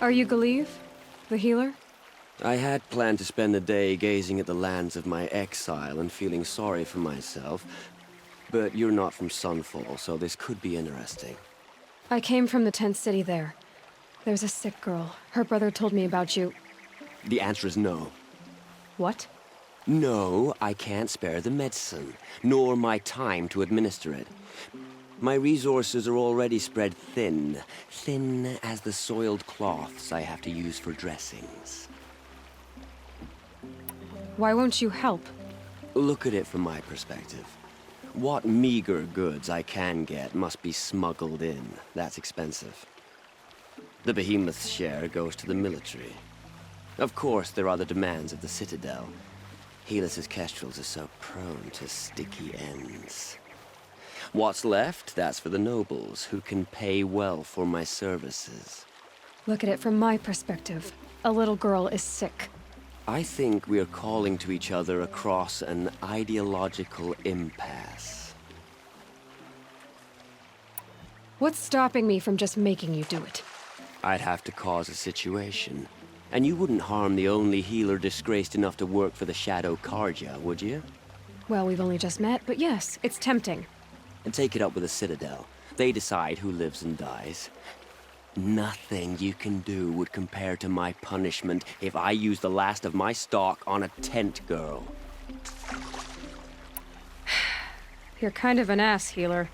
Are you Galeev, the healer? I had planned to spend the day gazing at the lands of my exile and feeling sorry for myself, but you're not from Sunfall, so this could be interesting. I came from the tent city there. There's a sick girl. Her brother told me about you. The answer is no. What? No, I can't spare the medicine, nor my time to administer it. My resources are already spread thin, thin as the soiled cloths I have to use for dressings. Why won't you help? Look at it from my perspective. What meager goods I can get must be smuggled in. That's expensive. The Behemoth's share goes to the military. Of course, there are the demands of the Citadel. Helis's kestrels are so prone to sticky ends. What's left, that's for the nobles, who can pay well for my services. Look at it from my perspective. A little girl is sick. I think we're calling to each other across an ideological impasse. What's stopping me from just making you do it? I'd have to cause a situation. And you wouldn't harm the only healer disgraced enough to work for the Shadow Carja, would you? Well, we've only just met, but yes, it's tempting. And take it up with the Citadel. They decide who lives and dies. Nothing you can do would compare to my punishment if I use the last of my stock on a tent girl. You're kind of an ass, healer.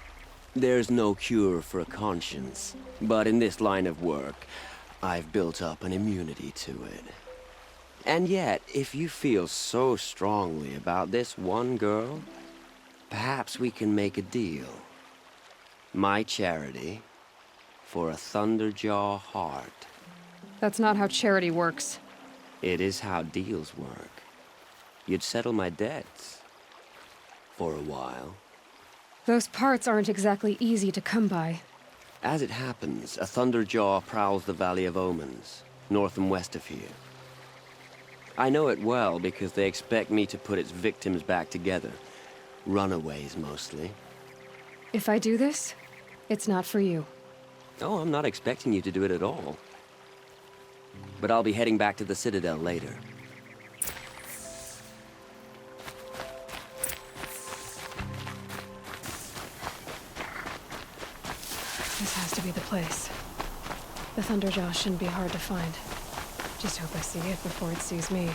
There's no cure for a conscience, but in this line of work, I've built up an immunity to it. And yet, if you feel so strongly about this one girl, perhaps we can make a deal. My charity for a Thunderjaw heart. That's not how charity works. It is how deals work. You'd settle my debts. For a while. Those parts aren't exactly easy to come by. As it happens, a Thunderjaw prowls the Valley of Omens, north and west of here. I know it well because they expect me to put its victims back together. Runaways, mostly. If I do this, it's not for you. Oh, I'm not expecting you to do it at all. But I'll be heading back to the Citadel later. This has to be the place. The Thunderjaw shouldn't be hard to find. Just hope I see it before it sees me.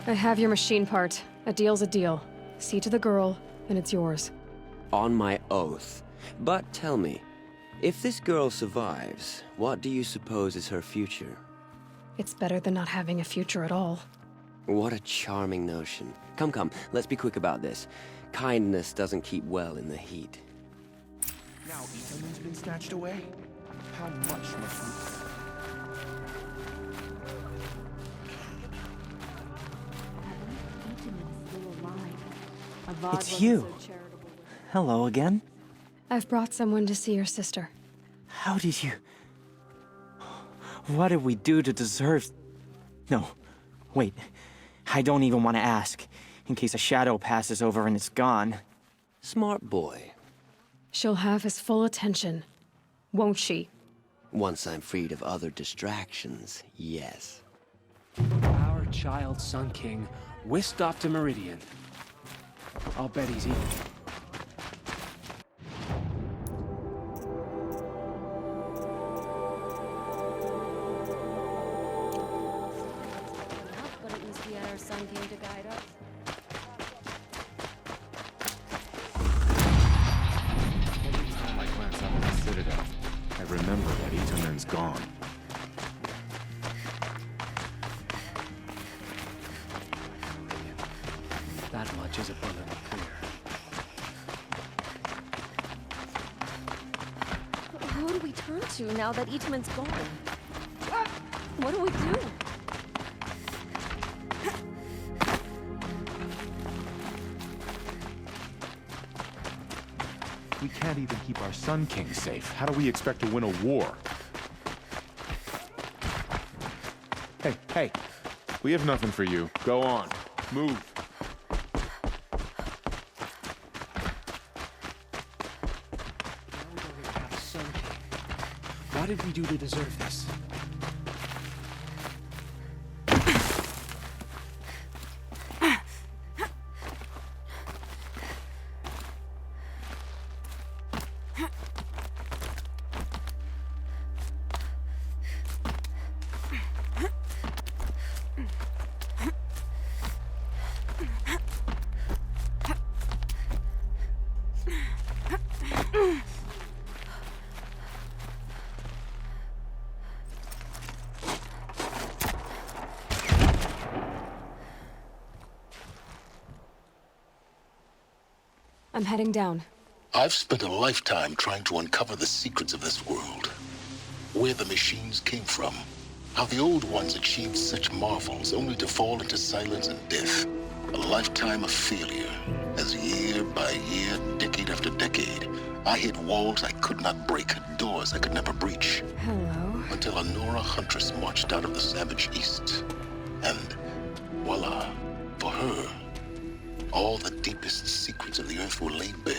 I have your machine part. A deal's a deal. See to the girl, and it's yours. On my oath. But tell me, if this girl survives, what do you suppose is her future? It's better than not having a future at all. What a charming notion. Come, come, let's be quick about this. Kindness doesn't keep well in the heat. Now Itaman's been snatched away? How much must we... It's you. Hello again. I've brought someone to see your sister. How did you... What did we do to deserve... No, wait. I don't even want to ask, in case a shadow passes over and it's gone. Smart boy. She'll have his full attention, won't she? Once I'm freed of other distractions, yes. Our child Sun King whisked off to Meridian. I'll bet he's eating. But at least we had our Sun King to guide us. Every time I glance up at the Citadel, I remember that Itaman's gone. That much is abundantly clear. Who do we turn to now that Itaman's gone? What do we do? We can't even keep our Sun King safe. How do we expect to win a war? Hey. We have nothing for you. Go on. Move. Now we don't even have a Sun King. What did we do to deserve this? I'm heading down. I've spent a lifetime trying to uncover the secrets of this world. Where the machines came from. How the old ones achieved such marvels only to fall into silence and death. A lifetime of failure. As year by year, decade after decade, I hit walls I could not break, doors I could never breach. Hello. Until a Nora huntress marched out of the savage east. And voila, for her, all the deepest secrets of the Earth were laid bare.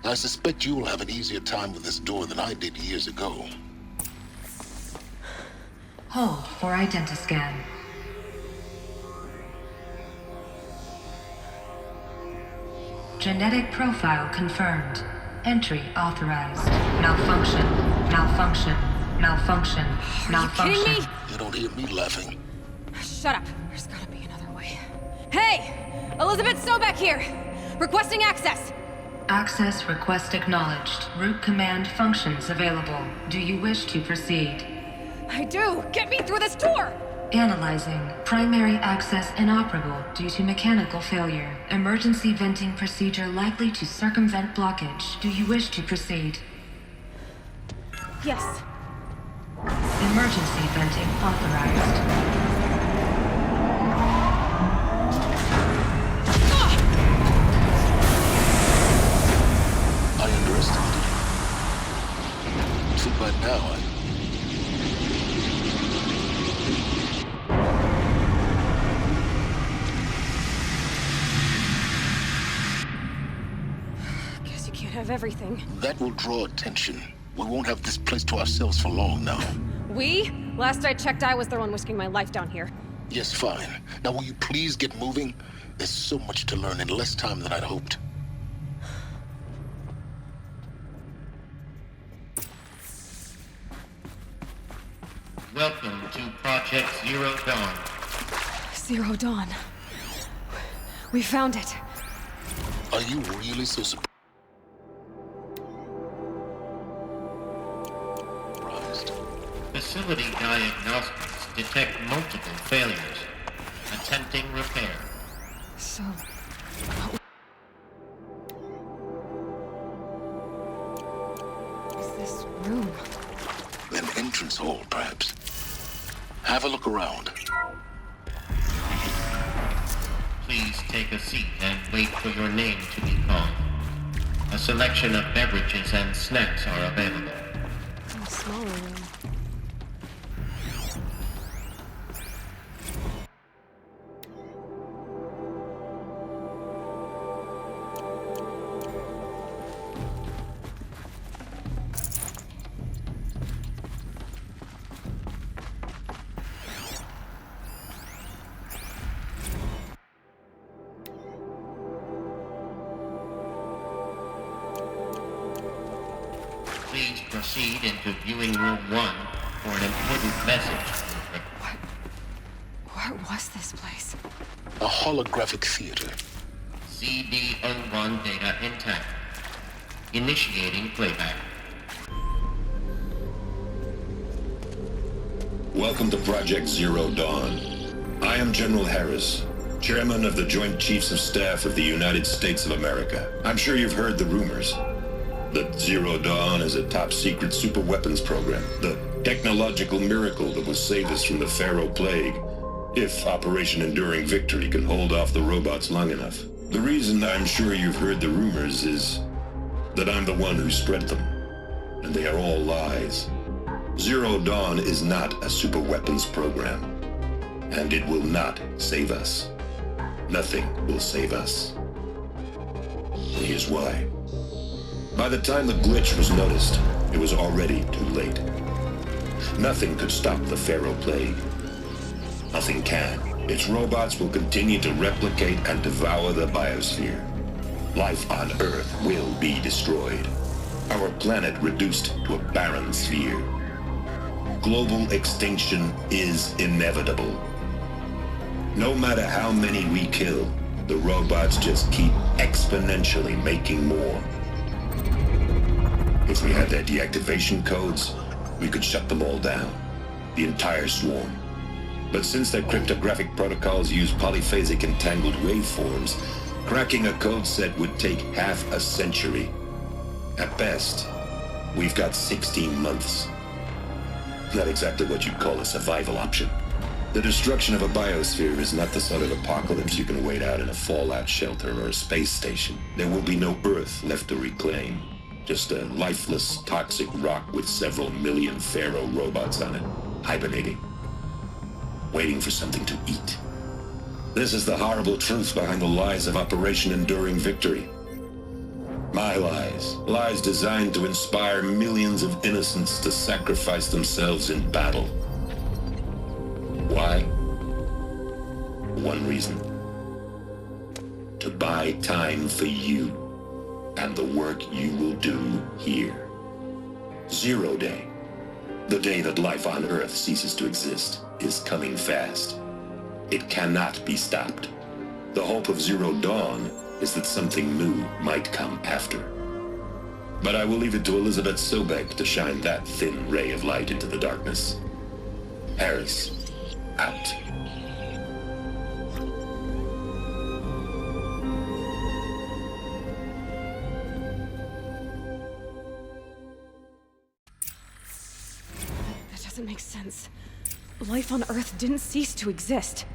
I suspect you will have an easier time with this door than I did years ago. Hold for identiscan. Genetic profile confirmed. Entry authorized. Malfunction. Malfunction. Malfunction. Malfunction. Kidding me? You don't hear me laughing. Shut up. There's gotta be another way. Hey! Elizabeth Sobek here! Requesting access! Access request acknowledged. Root command functions available. Do you wish to proceed? I do! Get me through this door! Analyzing. Primary access inoperable due to mechanical failure. Emergency venting procedure likely to circumvent blockage. Do you wish to proceed? Yes. Emergency venting authorized. I underestimated you. See, by now, Guess you can't have everything. that will draw attention. We won't have this place to ourselves for long now. We? Last I checked, I was the one whisking my life down here. Yes, fine. Now will you please get moving? There's so much to learn in less time than I'd hoped. Welcome to Project Zero Dawn. Zero Dawn. We found it. Are you really so surprised? Facility diagnostics detect multiple failures. Attempting repair. So... what is this room? An entrance hall, perhaps. Have a look around. Please take a seat and wait for your name to be called. A selection of beverages and snacks are available. A smaller room. Please proceed into viewing room 1 for an important message. What was this place? A holographic theater. CD01 data intact. Initiating playback. Welcome to Project Zero Dawn. I am General Harris, Chairman of the Joint Chiefs of Staff of the United States of America. I'm sure you've heard the rumors that Zero Dawn is a top-secret superweapons program, the technological miracle that will save us from the Pharaoh Plague, if Operation Enduring Victory can hold off the robots long enough. The reason I'm sure you've heard the rumors is that I'm the one who spread them, and they are all lies. Zero Dawn is not a superweapons program, and it will not save us. Nothing will save us. And here's why. By the time the glitch was noticed, it was already too late. Nothing could stop the Pharaoh Plague. Nothing can. Its robots will continue to replicate and devour the biosphere. Life on Earth will be destroyed. Our planet reduced to a barren sphere. Global extinction is inevitable. No matter how many we kill, the robots just keep exponentially making more. If we had their deactivation codes, we could shut them all down. The entire swarm. But since their cryptographic protocols use polyphasic entangled waveforms, cracking a code set would take half a century. At best, we've got 16 months. Not exactly what you'd call a survival option. The destruction of a biosphere is not the sort of apocalypse you can wait out in a fallout shelter or a space station. There will be no Earth left to reclaim. Just a lifeless, toxic rock with several million Pharaoh robots on it, hibernating, waiting for something to eat. This is the horrible truth behind the lies of Operation Enduring Victory. My lies. Lies designed to inspire millions of innocents to sacrifice themselves in battle. Why? One reason. To buy time for you and the work you will do here. Zero Day, the day that life on Earth ceases to exist, is coming fast. It cannot be stopped. The hope of Zero Dawn is that something new might come after. But I will leave it to Elizabeth Sobek to shine that thin ray of light into the darkness. Harris, out. That doesn't make sense. Life on Earth didn't cease to exist.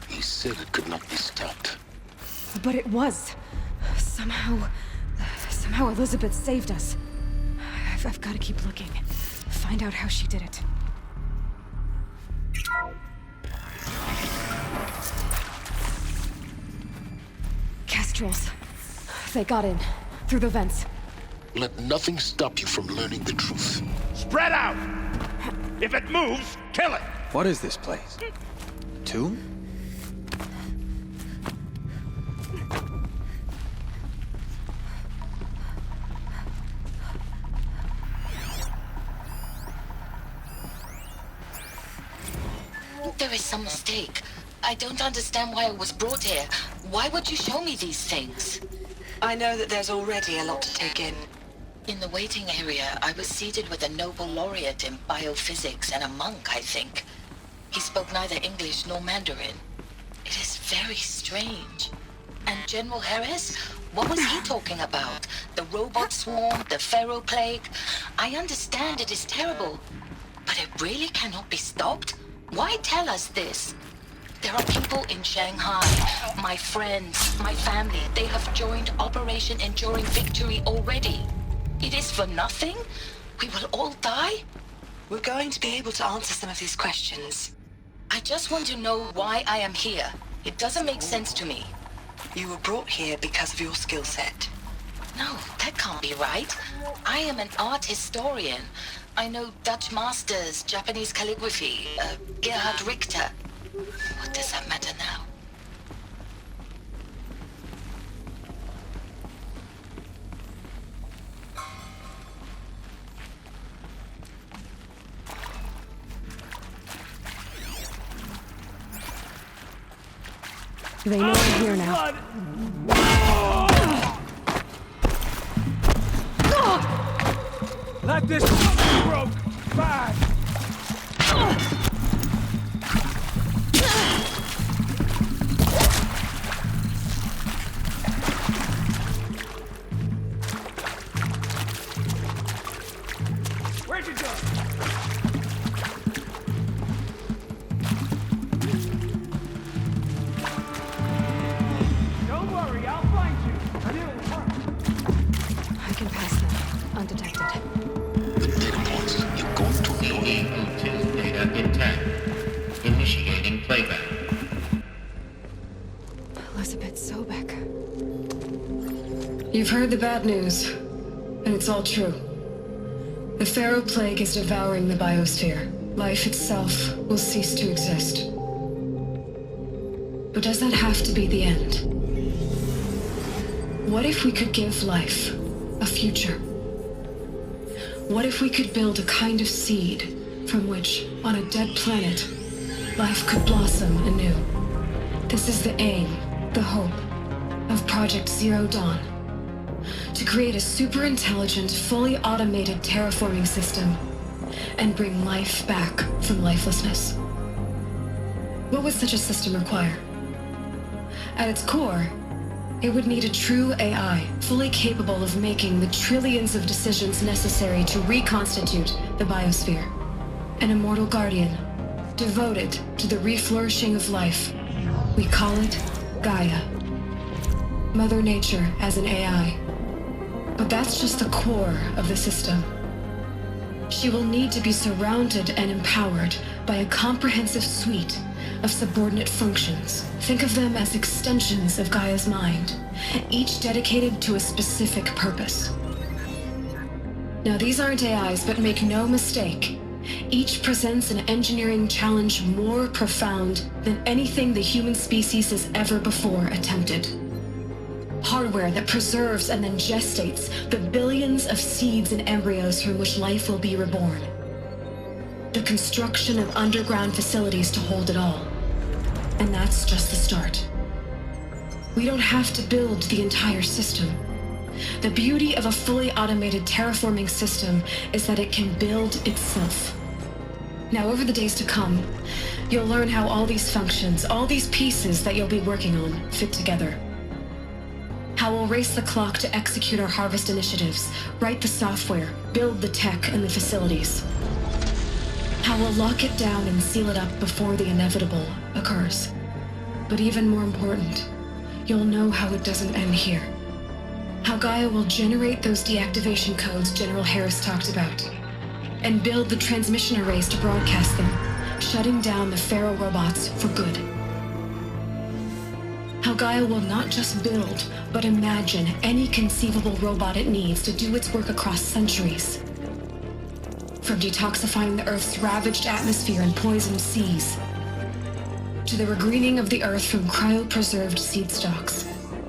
He said it could not be stopped. But it was. Somehow Elizabeth saved us. I've got to keep looking. Find out how she did it. Kestrels. They got in. Through the vents. Let nothing stop you from learning the truth. Spread out! If it moves, kill it! What is this place? Tomb? There is some mistake. I don't understand why I was brought here. Why would you show me these things? I know that there's already a lot to take in. In the waiting area, I was seated with a Nobel laureate in biophysics and a monk, I think. He spoke neither English nor Mandarin. It is very strange. And General Harris? What was he talking about? The robot swarm, the Pharaoh plague? I understand it is terrible, but it really cannot be stopped? Why tell us this? There are people in Shanghai, my friends, my family. They have joined Operation Enduring Victory already. It is for nothing? We will all die? We're going to be able to answer some of these questions. I just want to know why I am here. It doesn't make sense to me. You were brought here because of your skill set. No, that can't be right. I am an art historian. I know Dutch masters, Japanese calligraphy, Gerhard Richter. What does that matter now? They know I'm here now. Let this broke back! Where'd you go? Don't worry, I'll find you. I knew it would work. I can pass them, undetected. The data points you're going to CD-02 data intact. Initiating playback. Elizabeth Sobek. You've heard the bad news, and it's all true. The Pharaoh plague is devouring the biosphere. Life itself will cease to exist. But does that have to be the end? What if we could give life a future? What if we could build a kind of seed from which, on a dead planet, life could blossom anew? This is the aim, the hope, of Project Zero Dawn. To create a super-intelligent, fully automated terraforming system and bring life back from lifelessness. What would such a system require? At its core, it would need a true AI, fully capable of making the trillions of decisions necessary to reconstitute the biosphere. An immortal guardian, devoted to the reflourishing of life. We call it Gaia. Mother Nature as an AI. But that's just the core of the system. She will need to be surrounded and empowered by a comprehensive suite of subordinate functions. Think of them as extensions of Gaia's mind, each dedicated to a specific purpose. Now, these aren't AIs, but make no mistake, each presents an engineering challenge more profound than anything the human species has ever before attempted. Hardware that preserves and then gestates the billions of seeds and embryos from which life will be reborn. The construction of underground facilities to hold it all. And that's just the start. We don't have to build the entire system. The beauty of a fully automated terraforming system is that it can build itself. Now, over the days to come, you'll learn how all these functions, all these pieces that you'll be working on, fit together. How we'll race the clock to execute our harvest initiatives, write the software, build the tech and the facilities. How we'll lock it down and seal it up before the inevitable occurs. But even more important, you'll know how it doesn't end here. How Gaia will generate those deactivation codes General Harris talked about, and build the transmission arrays to broadcast them, shutting down the Pharaoh robots for good. How Gaia will not just build, but imagine any conceivable robot it needs to do its work across centuries. From detoxifying the Earth's ravaged atmosphere and poisoned seas, to the regreening of the Earth from cryopreserved seed stalks,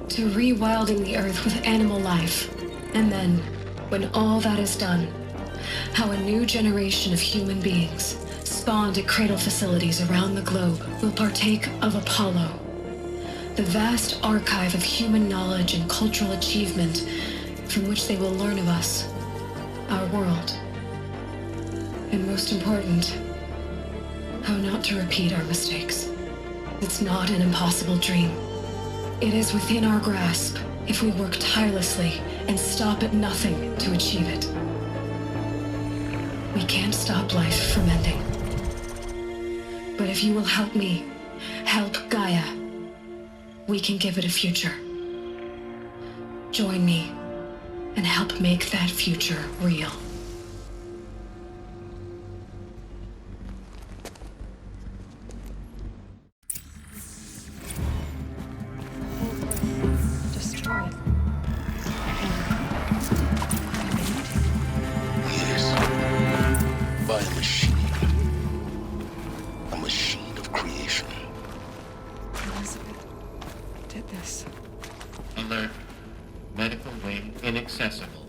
to rewilding the Earth with animal life. And then, when all that is done, how a new generation of human beings, spawned at cradle facilities around the globe, will partake of Apollo, the vast archive of human knowledge and cultural achievement from which they will learn of us, our world. And most important, how not to repeat our mistakes. It's not an impossible dream. It is within our grasp if we work tirelessly and stop at nothing to achieve it. We can't stop life from ending. But if you will help me, help Gaia, we can give it a future. Join me and help make that future real. Destroyed. Yes. By a machine. A machine of creation. Elizabeth did this. Alert. Medical wing inaccessible.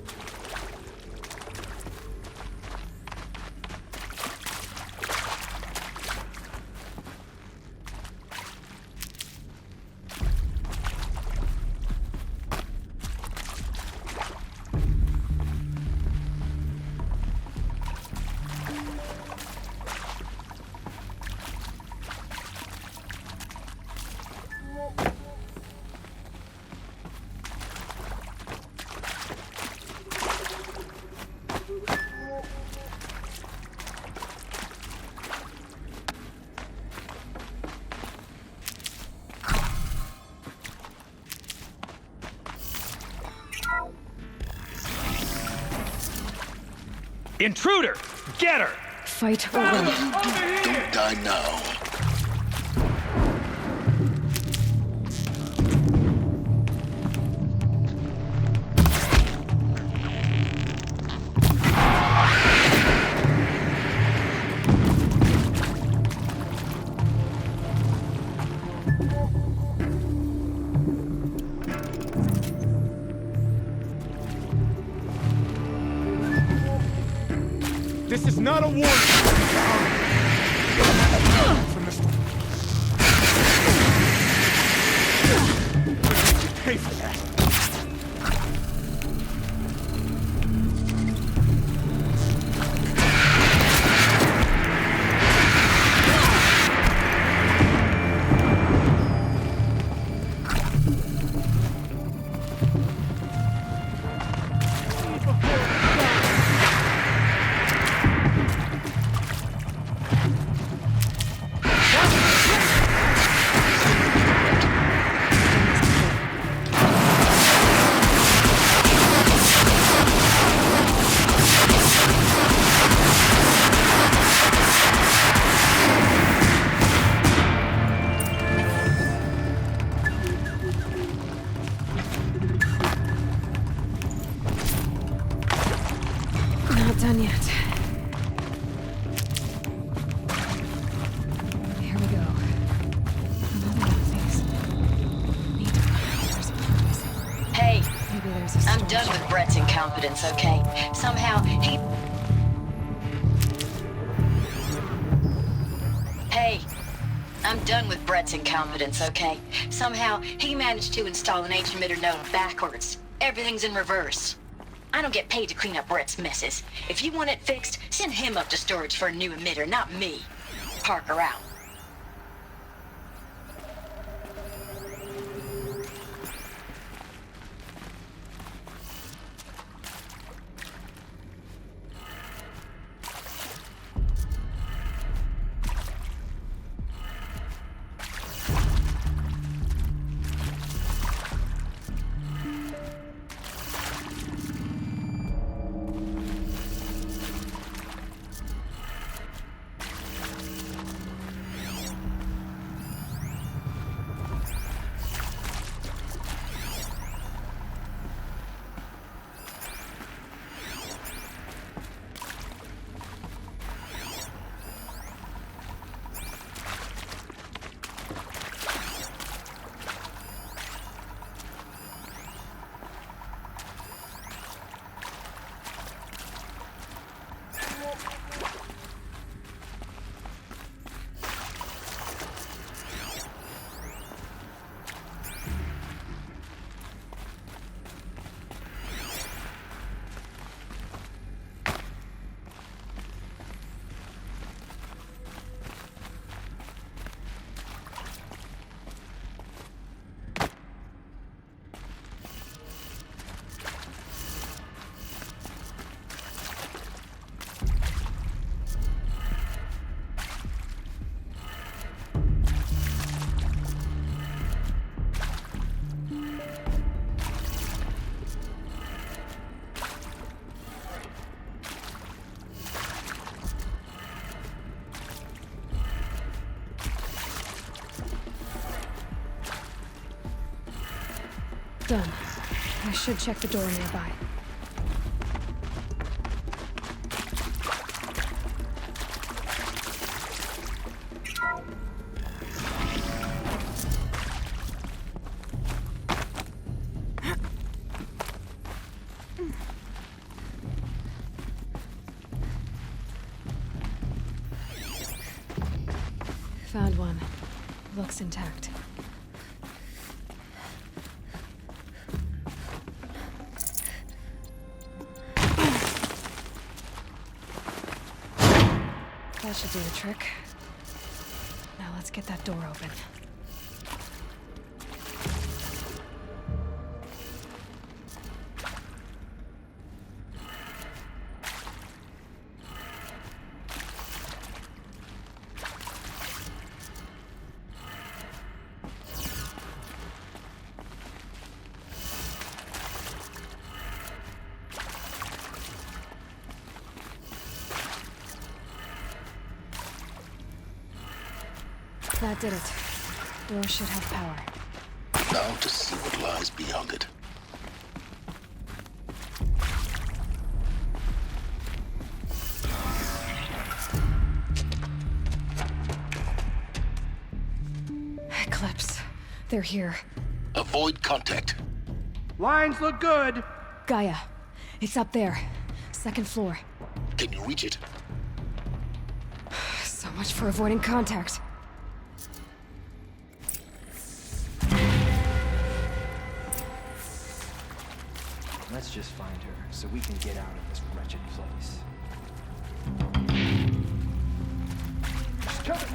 Intruder! Get her! Fight or win. Don't die now. This is not a warning! From this... Pay for that. Not done yet. Here we go. Another one of these. Need to find there's a purpose. Hey, Maybe there's a I'm storage done with door. Brett's incompetence, okay? Somehow he... Hey, I'm done with Brett's incompetence, okay? Somehow he managed to install an H-emitter node backwards. Everything's in reverse. I don't get paid to clean up Brett's messes. If you want it fixed, send him up to storage for a new emitter, not me. Parker out. Done. I should check the door nearby. Found one. Looks intact. That should do the trick. Now let's get that door open. That did it. Door should have power. Now to see what lies beyond it. Eclipse. They're here. Avoid contact. Lines look good. Gaia. It's up there. Second floor. Can you reach it? So much for avoiding contact. Let's just find her, so we can get out of this wretched place. She's coming!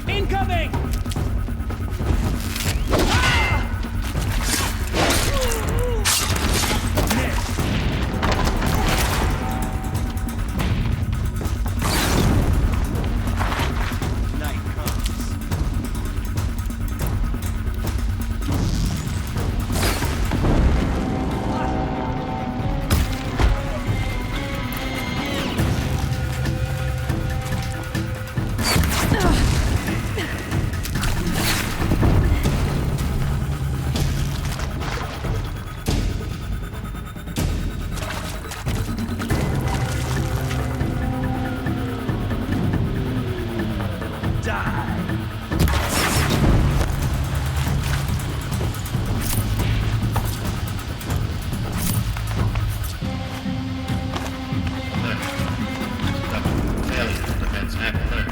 Incoming!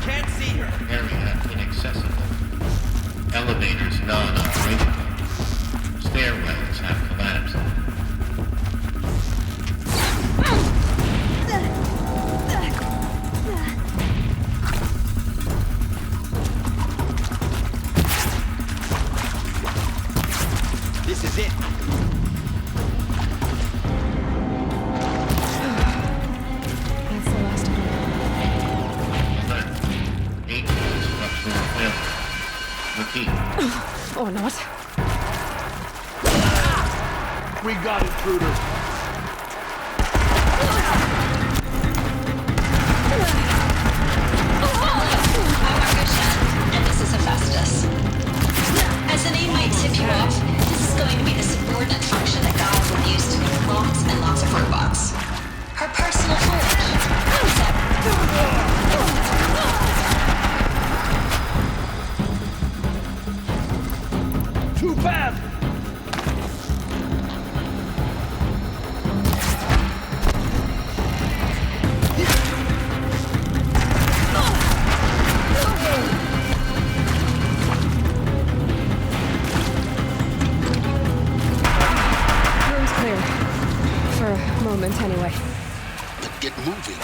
Can't see her. Area inaccessible. Elevators non-operational. Stairwells have collapsed. This is it. That's the last of them. Structural failure. Repeat. Or not. We got intruders. And this is Hephaestus. As the name might tip you off, this is going to be the subordinate function that God will use to make lots and lots of robots. Her personal forge. Too bad. Get moving.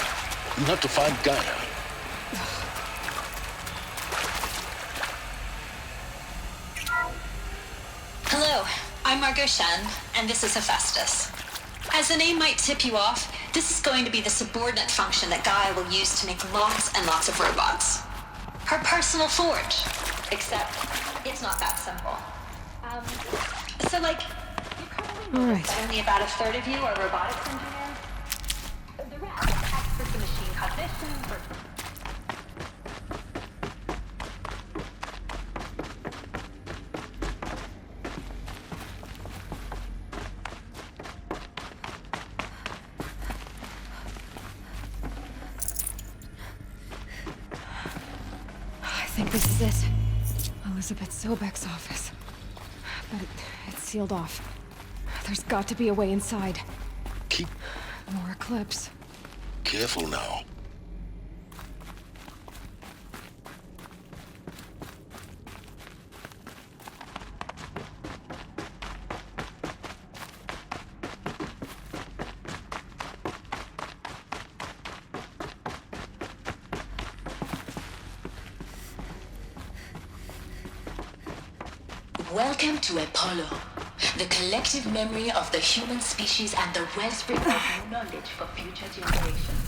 You have to find Gaia. Hello, I'm Margot Shen, and this is Hephaestus. As the name might tip you off, this is going to be the subordinate function that Gaia will use to make lots and lots of robots. Her personal forge. Except, it's not that simple. So like, you probably know that only about a third of you are robotics engineers. The rest, experts in machine cognition, I think this is it. Elizabeth Sobek's office. But it's sealed off. There's got to be a way inside. Keep More Eclipse. careful now. Welcome to Apollo, the collective memory of the human species and the wellspring of new knowledge for future generations.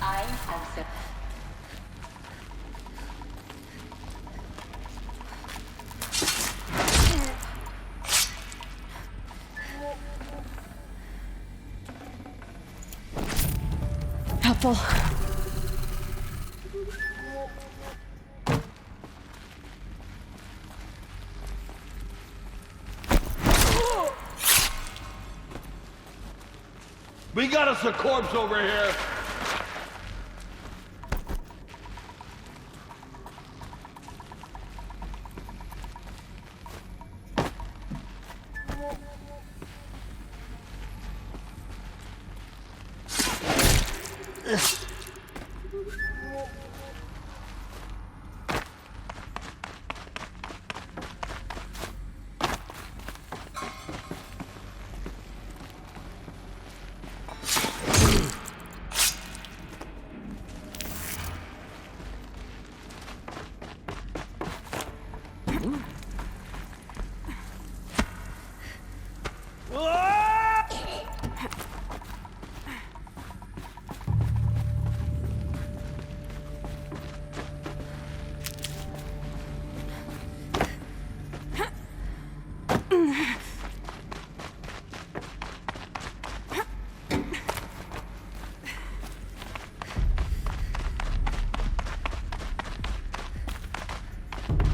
I am Seth. Helpful. We got us a corpse over here.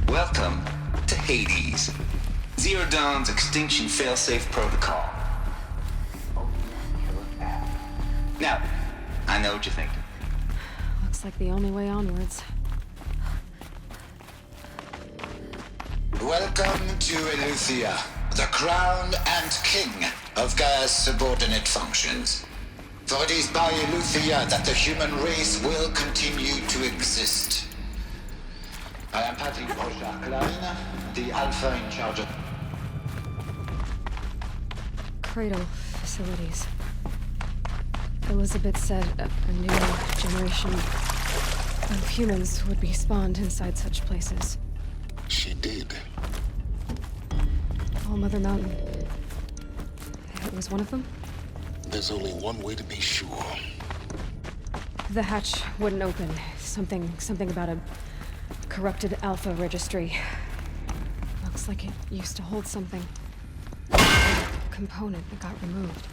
Welcome to Hades, Zero Dawn's extinction failsafe protocol. Now, I know what you're thinking. Looks like the only way onwards. Welcome to Eleuthia, the crown and king of Gaia's subordinate functions. For it is by Eleuthia that the human race will continue to exist. I am Patrick Brochard-Klein, the Alpha in charge of Cradle facilities. Elizabeth said a new generation of humans would be spawned inside such places. She did. All Mother Mountain. It was one of them? There's only one way to be sure. The hatch wouldn't open. Something about a corrupted Alpha registry. Looks like it used to hold something. A component that got removed.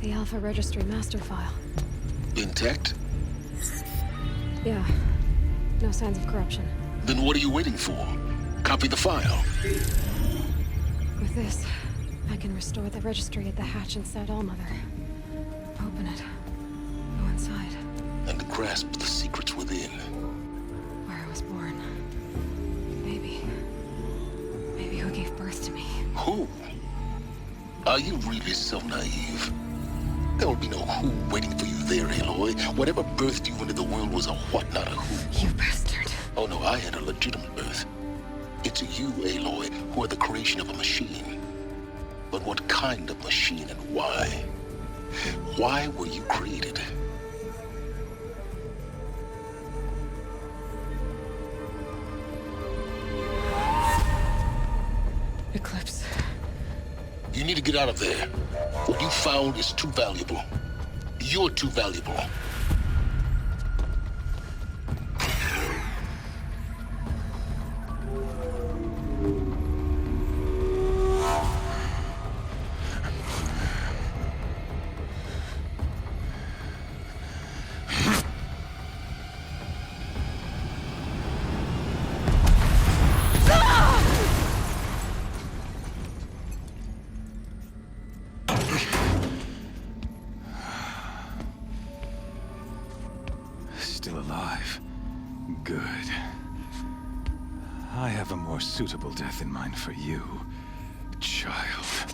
The Alpha registry master file. Intact? Yeah. No signs of corruption. Then what are you waiting for? Copy the file. With this, I can restore the registry at the hatch inside Allmother. Open it. Go inside. And grasp the secrets within. Where I was born. Maybe who gave birth to me. Who? Are you really so naive? There will be no who waiting for you there, Aloy. Whatever birthed you into the world was a what, not a who. You bastard. Oh no, I had a legitimate birth. It's you, Aloy, who are the creation of a machine. But what kind of machine and why? Why were you created? Eclipse. You need to get out of there. What you found is too valuable. You're too valuable. Still alive. Good. I have a more suitable death in mind for you, child.